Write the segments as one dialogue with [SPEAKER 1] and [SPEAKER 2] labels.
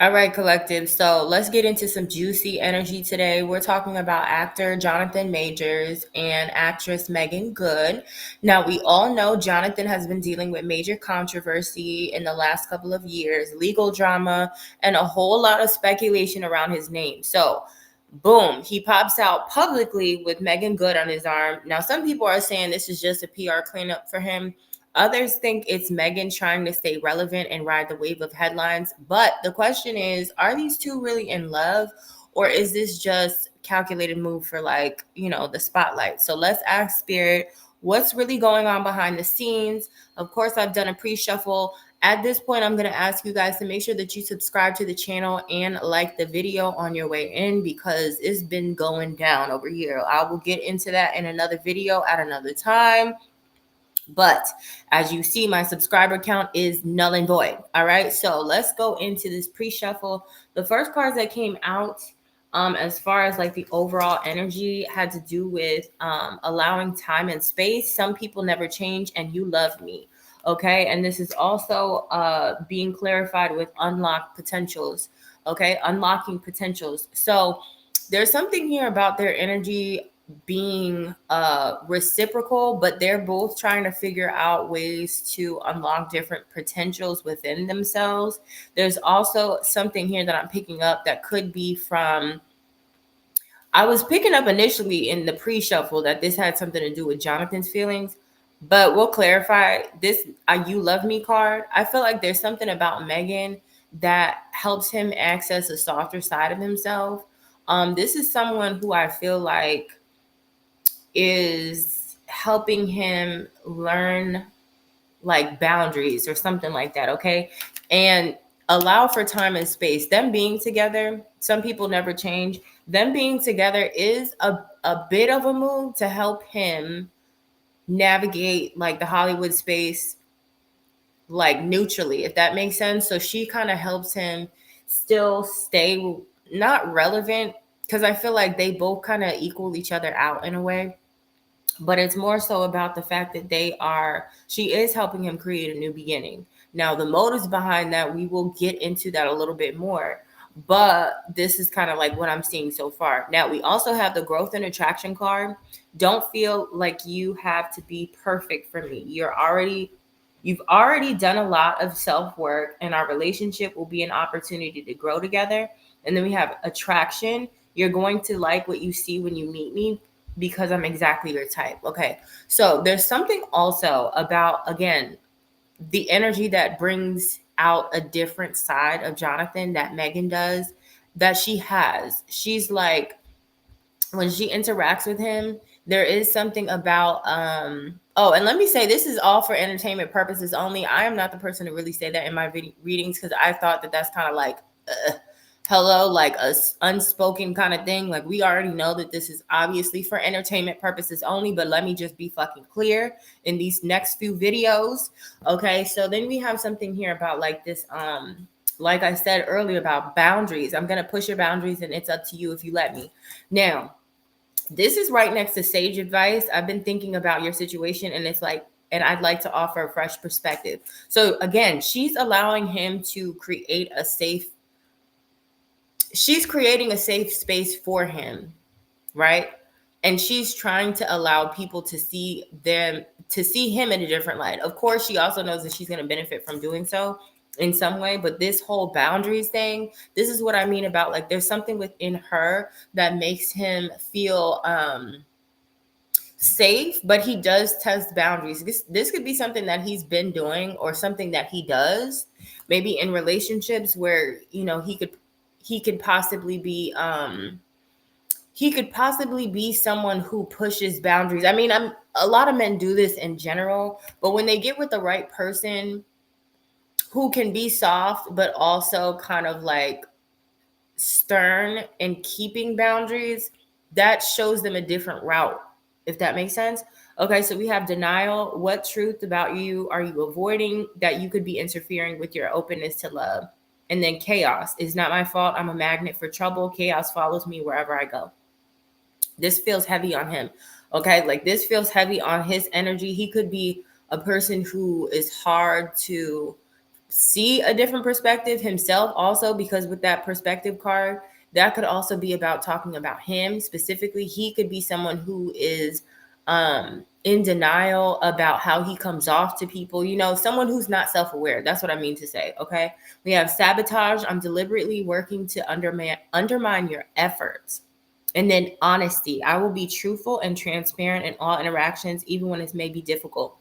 [SPEAKER 1] All right, collective. So let's get into some juicy energy today. We're talking about actor Jonathan Majors and actress Meagan Good. Now, we all know Jonathan has been dealing with major controversy in the last couple of years, legal drama, and a whole lot of speculation around his name. So, boom, he pops out publicly with Meagan Good on his arm. Now, some people are saying this is just a PR cleanup for him. Others think it's Megan trying to stay relevant and ride the wave of headlines. But the question is, are these two really in love? Or is this just calculated move for the spotlight? So let's ask Spirit, what's really going on behind the scenes? Of course, I've done a pre-shuffle. At this point, I'm going to ask you guys to make sure that you subscribe to the channel and like the video on your way in because it's been going down over here. I will get into that in another video at another time. But as you see, my subscriber count is null and void. All right. So let's go into this pre-shuffle. The first cards that came out, as far as like the overall energy, had to do with allowing time and space. Some people never change, and you love me. Okay. And this is also being clarified with unlocked potentials. Okay. Unlocking potentials. So there's something here about their energy being reciprocal, but they're both trying to figure out ways to unlock different potentials within themselves. There's also something here that I'm picking up that could be from, I was picking up initially in the pre-shuffle that this had something to do with Jonathan's feelings, but we'll clarify this. You love me card. I feel like there's something about Megan that helps him access a softer side of himself. This is someone who I feel like is helping him learn like boundaries or something like that, okay? And allow for time and space. Them being together, some people never change. Them being together is a bit of a move to help him navigate like the Hollywood space like neutrally, if that makes sense. So she kind of helps him still stay not relevant because I feel like they both kind of equal each other out in a way, but it's more so about the fact that she is helping him create a new beginning. Now, the motives behind that, we will get into that a little bit more, but this is kind of like what I'm seeing so far. Now, we also have the growth and attraction card. Don't feel like you have to be perfect for me. You've already done a lot of self-work, and our relationship will be an opportunity to grow together. And then we have attraction. You're going to like what you see when you meet me because I'm exactly your type. Okay. So there's something also about, again, the energy that brings out a different side of Jonathan that Megan does that she has. She's like, when she interacts with him, there is something about oh, and let me say this is all for entertainment purposes only. I am not the person to really say that in my readings because I thought that that's kind of like hello, like a unspoken kind of thing. Like we already know that this is obviously for entertainment purposes only, but let me just be fucking clear in these next few videos. Okay, so then we have something here about like this like I said earlier about boundaries. I'm going to push your boundaries and it's up to you if you let me. Now, this is right next to sage advice. I've been thinking about your situation and it's like, and I'd like to offer a fresh perspective. So again, she's allowing him to she's creating a safe space for him, right? And she's trying to allow people to see him in a different light. Of course, she also knows that she's going to benefit from doing so in some way, but this whole boundaries thing, this is what I mean about like there's something within her that makes him feel safe, but he does test boundaries. This could be something that he's been doing or something that he does maybe in relationships where, you know, he could possibly be someone who pushes boundaries. I mean, a lot of men do this in general, but when they get with the right person who can be soft, but also kind of like stern in keeping boundaries, that shows them a different route, if that makes sense. Okay, so we have denial. What truth about you are you avoiding that you could be interfering with your openness to love? And then chaos. It's not my fault. I'm a magnet for trouble. Chaos follows me wherever I go. This feels heavy on him. Okay, like this feels heavy on his energy. He could be a person who is hard to see a different perspective himself also, because with that perspective card, that could also be about talking about him specifically. He could be someone who is in denial about how he comes off to people, someone who's not self-aware. That's what I mean to say. Okay, we have sabotage. I'm deliberately working to undermine your efforts. And then honesty. I will be truthful and transparent in all interactions, even when it's maybe difficult.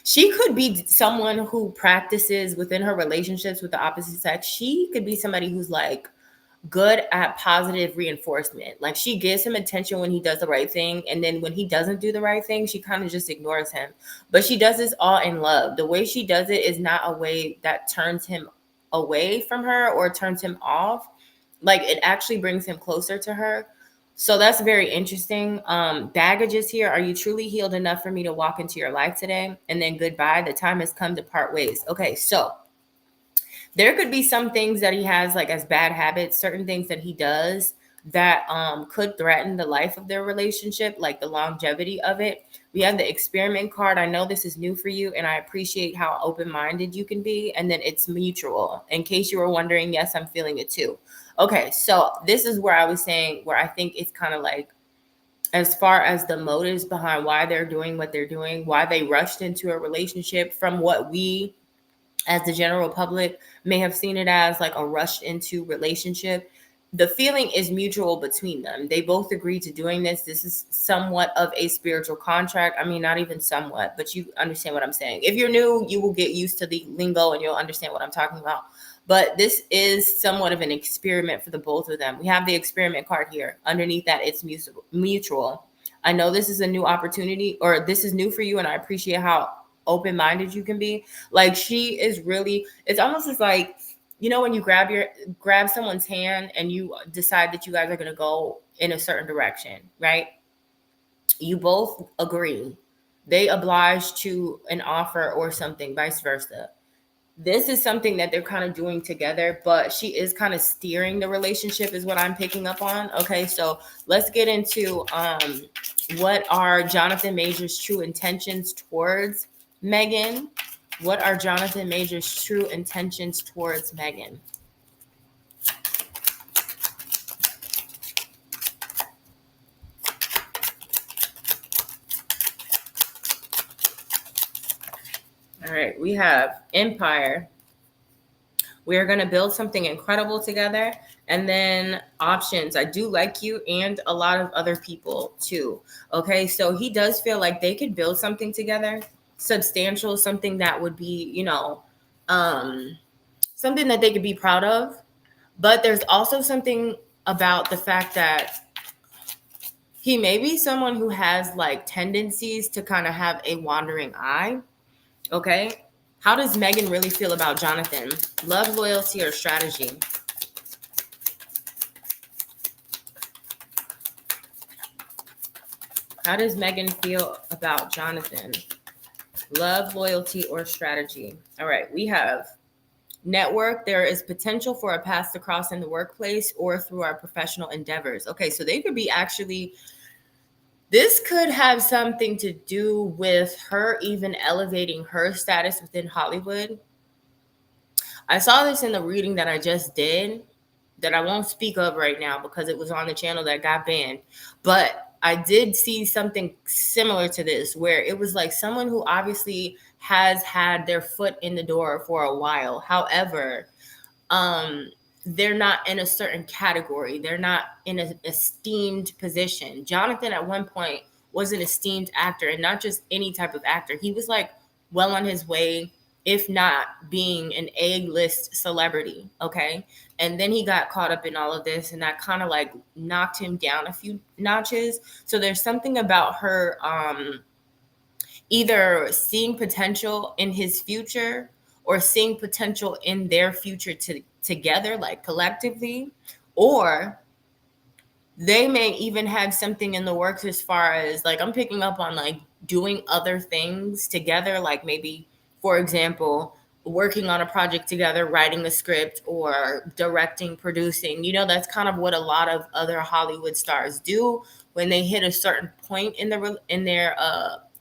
[SPEAKER 1] She could be someone who practices within her relationships with the opposite sex. She could be somebody who's like good at positive reinforcement. Like she gives him attention when he does the right thing. And then when he doesn't do the right thing, she kind of just ignores him. But she does this all in love. The way she does it is not a way that turns him away from her or turns him off. Like it actually brings him closer to her. So that's very interesting. Baggage is here. Are you truly healed enough for me to walk into your life today? And then goodbye. The time has come to part ways. Okay, so there could be some things that he has like as bad habits, certain things that he does that could threaten the life of their relationship, like the longevity of it. We have the experiment card. I know this is new for you, and I appreciate how open-minded you can be. And then it's mutual. In case you were wondering, yes, I'm feeling it too. Okay, so this is where I was saying where I think it's kind of like, as far as the motives behind why they're doing what they're doing, why they rushed into a relationship, from what we as the general public may have seen it as like a rushed into relationship. The feeling is mutual between them. They both agree to doing this. This is somewhat of a spiritual contract. I mean, not even somewhat, but you understand what I'm saying. If you're new, you will get used to the lingo and you'll understand what I'm talking about. But this is somewhat of an experiment for the both of them. We have the experiment card here. Underneath that, it's mutual. I know this is a new opportunity, or this is new for you, and I appreciate how open-minded you can be. Like she is really, it's almost as like, when you grab someone's hand and you decide that you guys are going to go in a certain direction, right? You both agree. They oblige to an offer or something, vice versa. This is something that they're kind of doing together, but she is kind of steering the relationship is what I'm picking up on. Okay, so let's get into what are Jonathan Major's true intentions towards Meagan. What are Jonathan Major's true intentions towards Meagan? All right, we have Empire. We are going to build something incredible together. And then options. I do like you and a lot of other people too. Okay, so he does feel like they could build something together, substantial, something that would be, something that they could be proud of. But there's also something about the fact that he may be someone who has like tendencies to kind of have a wandering eye. Okay. How does Meagan really feel about Jonathan? Love, loyalty, or strategy? How does Meagan feel about Jonathan? Love, loyalty, or strategy? All right, we have network. There is potential for a path to cross in the workplace or through our professional endeavors. Okay, so they could be actually, this could have something to do with her even elevating her status within Hollywood. I saw this in the reading that I just did that I won't speak of right now because it was on the channel that got banned. But I did see something similar to this where it was like someone who obviously has had their foot in the door for a while. However, they're not in a certain category. They're not in an esteemed position. Jonathan at one point was an esteemed actor, and not just any type of actor. He was like well on his way, if not being an A-list celebrity. Okay. And then he got caught up in all of this, and that kind of like knocked him down a few notches. So there's something about her either seeing potential in his future or seeing potential in their future together, like collectively, or they may even have something in the works as far as like I'm picking up on like doing other things together, like maybe, for example, working on a project together, writing a script or directing, producing. That's kind of what a lot of other Hollywood stars do when they hit a certain point in their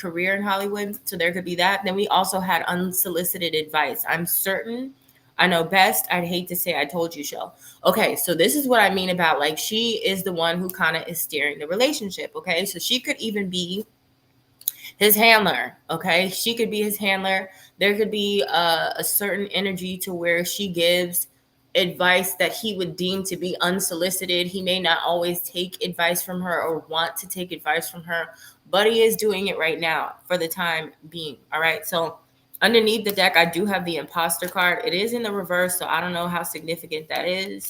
[SPEAKER 1] career in Hollywood. So there could be that. Then we also had unsolicited advice. I'm certain I know best. I'd hate to say I told you so. Okay, so this is what I mean about like she is the one who kind of is steering the relationship. Okay, so she could even be his handler. Okay, she could be his handler. There could be a certain energy to where she gives advice that he would deem to be unsolicited. He may not always take advice from her or want to take advice from her, but he is doing it right now for the time being. All right, so underneath the deck, I do have the imposter card. It is in the reverse, so I don't know how significant that is.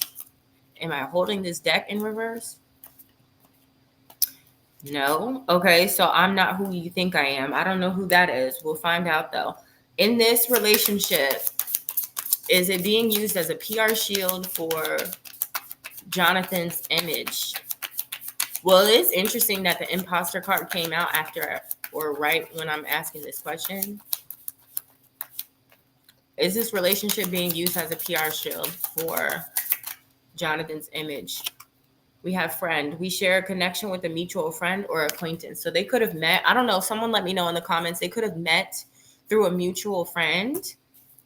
[SPEAKER 1] Am I holding this deck in reverse? No. Okay, so I'm not who you think I am. I don't know who that is. We'll find out though. In this relationship, is it being used as a PR shield for Jonathan's image? Well, it's interesting that the imposter card came out after or right when I'm asking this question. Is this relationship being used as a PR shield for Jonathan's image? We have friend. We share a connection with a mutual friend or acquaintance. So they could have met. I don't know. Someone let me know in the comments. They could have met through a mutual friend.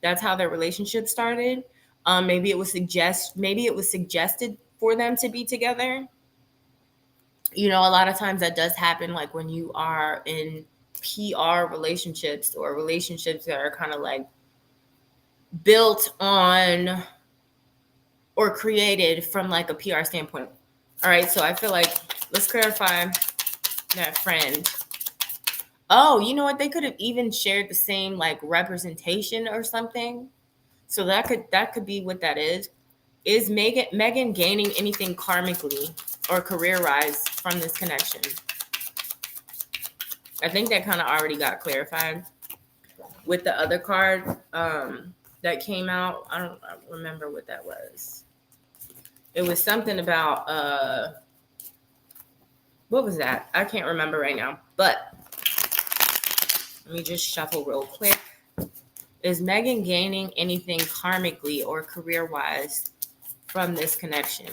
[SPEAKER 1] That's how their relationship started. Maybe it was suggested for them to be together. You know, a lot of times that does happen, like when you are in PR relationships or relationships that are kind of like built on or created from like a PR standpoint. All right, so I feel like let's clarify that friend. Oh, you know what? They could have even shared the same like representation or something. So that could be what that is. Is Megan gaining anything karmically or career-wise from this connection? I think that kind of already got clarified with the other card that came out. I don't remember what that was. It was something about what was that? I can't remember right now. But let me just shuffle real quick. Is Megan gaining anything karmically or career-wise from this connection?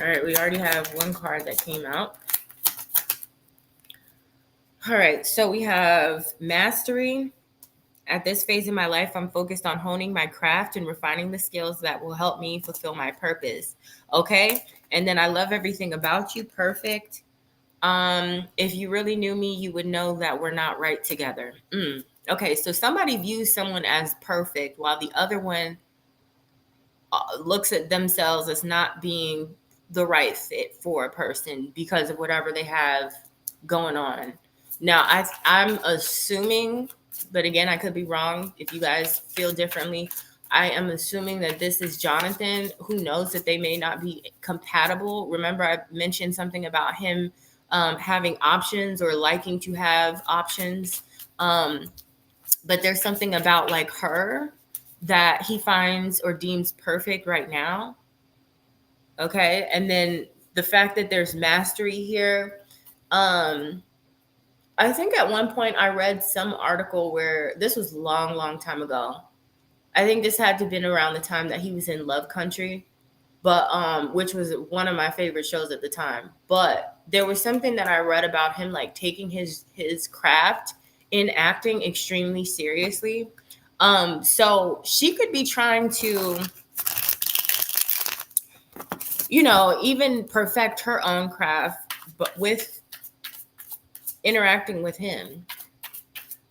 [SPEAKER 1] All right, we already have one card that came out. All right, so we have mastery. At this phase in my life, I'm focused on honing my craft and refining the skills that will help me fulfill my purpose. Okay, and then I love everything about you. Perfect. If you really knew me, you would know that we're not right together. Okay, so somebody views someone as perfect while the other one looks at themselves as not being the right fit for a person because of whatever they have going on. Now, I'm assuming, but again, I could be wrong. If you guys feel differently, I am assuming that this is Jonathan, who knows that they may not be compatible. Remember, I mentioned something about him having options or liking to have options. But there's something about like her that he finds or deems perfect right now. Okay. And then the fact that there's mastery here. I think at one point I read some article where this was long time ago. I think this had to have been around the time that he was in Love Country, but which was one of my favorite shows at the time. But there was something that I read about him like taking his craft in acting extremely seriously. So she could be trying to, you know, even perfect her own craft, but with interacting with him.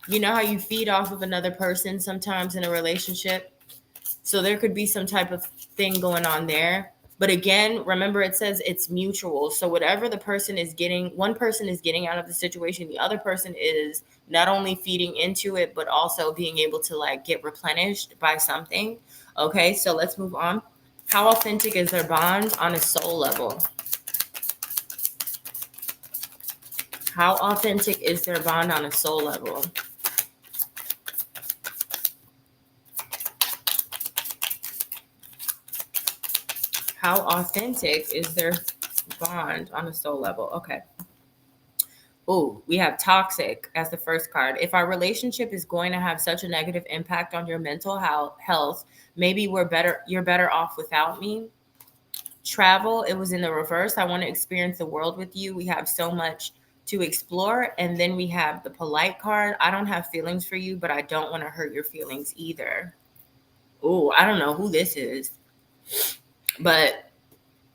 [SPEAKER 1] You know how you feed off of another person sometimes in a relationship? So there could be some type of thing going on there. But again, remember it says it's mutual. So whatever the person is getting, one person is getting out of the situation, the other person is not only feeding into it, but also being able to like get replenished by something. Okay, so let's move on. How authentic is their bond on a soul level? How authentic is their bond on a soul level? How authentic is their bond on a soul level? Okay. Oh, we have toxic as the first card. If our relationship is going to have such a negative impact on your mental health, maybe you're better off without me. Travel, it was in the reverse. I want to experience the world with you. We have so much to explore. And then we have the polite card. I don't have feelings for you, but I don't want to hurt your feelings either. Oh, I don't know who this is, but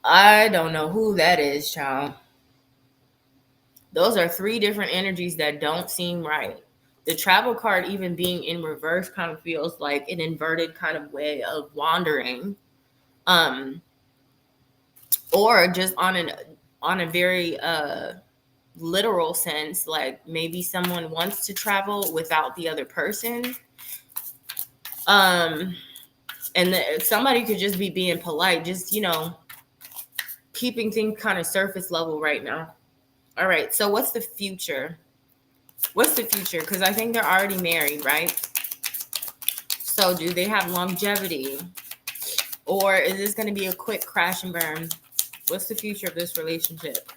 [SPEAKER 1] I don't know who that is, child. Those are three different energies that don't seem right. The travel card, even being in reverse, kind of feels like an inverted kind of way of wandering. Um, or just on a very literal sense, like maybe someone wants to travel without the other person. Um, and somebody could just be being polite, just, keeping things kind of surface level right now. All right. So what's the future? What's the future? Because I think they're already married, right? So do they have longevity? Or is this going to be a quick crash and burn? What's the future of this relationship?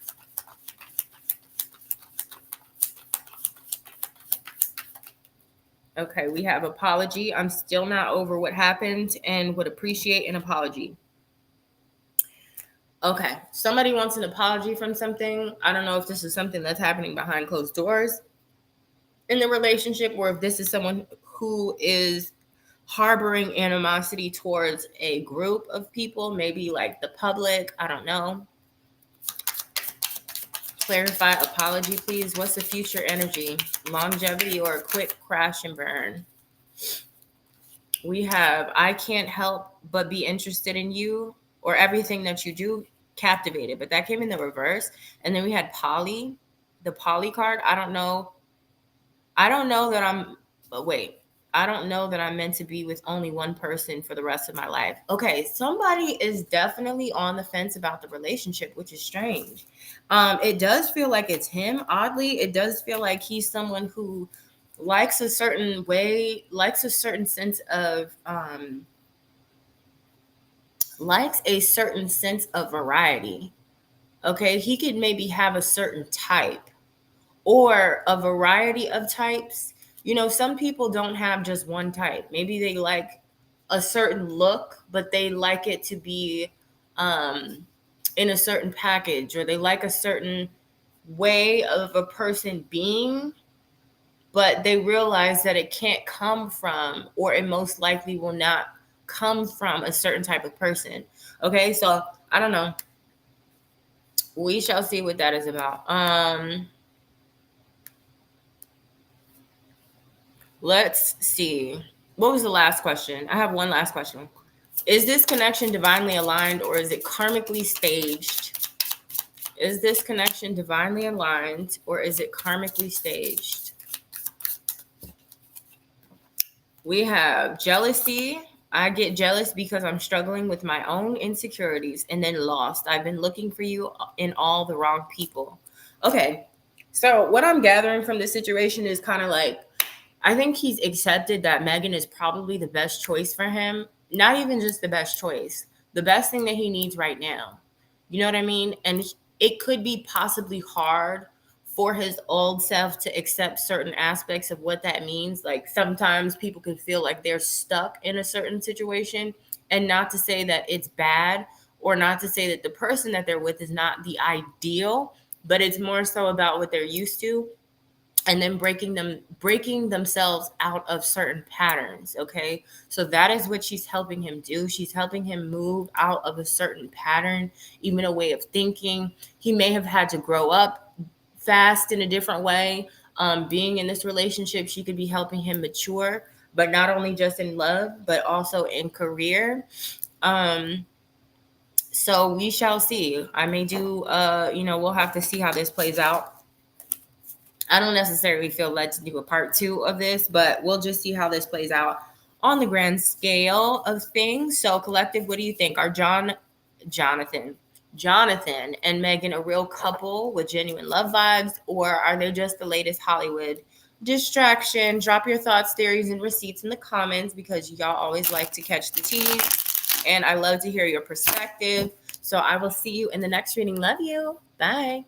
[SPEAKER 1] Okay, we have apology. I'm still not over what happened and would appreciate an apology. Okay, somebody wants an apology from something. I don't know if this is something that's happening behind closed doors in the relationship, or if this is someone who is harboring animosity towards a group of people, maybe like the public. I don't know. Clarify apology, please. What's the future energy? Longevity or a quick crash and burn? We have I can't help but be interested in you, or everything that you do, captivated. But that came in the reverse. And then we had poly, the poly card. I don't know that I'm, but wait, I don't know that I'm meant to be with only one person for the rest of my life. Okay, somebody is definitely on the fence about the relationship, which is strange. It does feel like it's him. Oddly, it does feel like he's someone who likes a certain way, likes a certain sense of variety. Okay, he could maybe have a certain type or a variety of types. Some people don't have just one type. Maybe they like a certain look, but they like it to be in a certain package, or they like a certain way of a person being, but they realize that it can't come from, or it most likely will not come from, a certain type of person. Okay, so I don't know. We shall see what that is about. Let's see. What was the last question? I have one last question. Is this connection divinely aligned, or is it karmically staged? Is this connection divinely aligned, or is it karmically staged? We have jealousy. I get jealous because I'm struggling with my own insecurities, and then lost. I've been looking for you in all the wrong people. Okay. So what I'm gathering from this situation is kind of like, I think he's accepted that Megan is probably the best choice for him. Not even just the best choice, the best thing that he needs right now. You know what I mean? And it could be possibly hard for his old self to accept certain aspects of what that means. Like sometimes people can feel like they're stuck in a certain situation, and not to say that it's bad, or not to say that the person that they're with is not the ideal, but it's more so about what they're used to, and then breaking themselves out of certain patterns. Okay, so that is what she's helping him do. She's helping him move out of a certain pattern, even a way of thinking. He may have had to grow up fast in a different way. Being in this relationship, she could be helping him mature, but not only just in love, but also in career. So we shall see. I may do we'll have to see how this plays out. I don't necessarily feel led to do a part 2 of this, but we'll just see how this plays out on the grand scale of things. So, collective, what do you think? Are Jonathan and Megan a real couple with genuine love vibes, or are they just the latest Hollywood distraction? Drop your thoughts, theories, and receipts in the comments, because y'all always like to catch the tea, and I love to hear your perspective. So I will see you in the next reading. Love you. Bye.